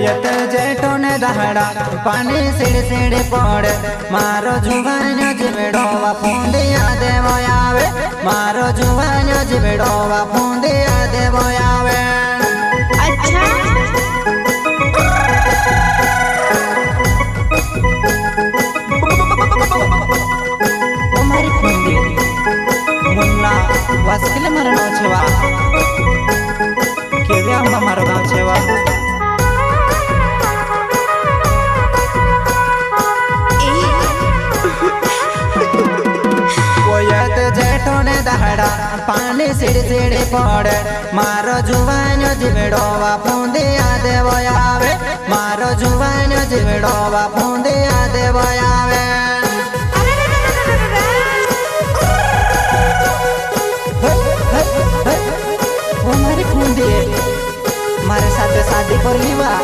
कोयत जेठो ने दहड़ा पानी सिड़ सिड़ पड़े मारो जुवान जिमेड़ो वा फूंदिया देवो आवे मारो जुवान जिमेड़ो वा फूंदिया देवो आवे। अच्छा मारी फूंदी मुन्ना वास्किले मरनो छवा केवे आंबा मारो गाँव छवा कोयत जेठो ने दहड़ा पानी सिड़ सिड़ पड़े मारो जुवान जिमेड़ो वा फूंदिया देवो आवे मारो जुवान जिमेड़ो वा फूंदिया देवो आवे। वो मारी फूंदी मारे साथ शादी कर लीवा।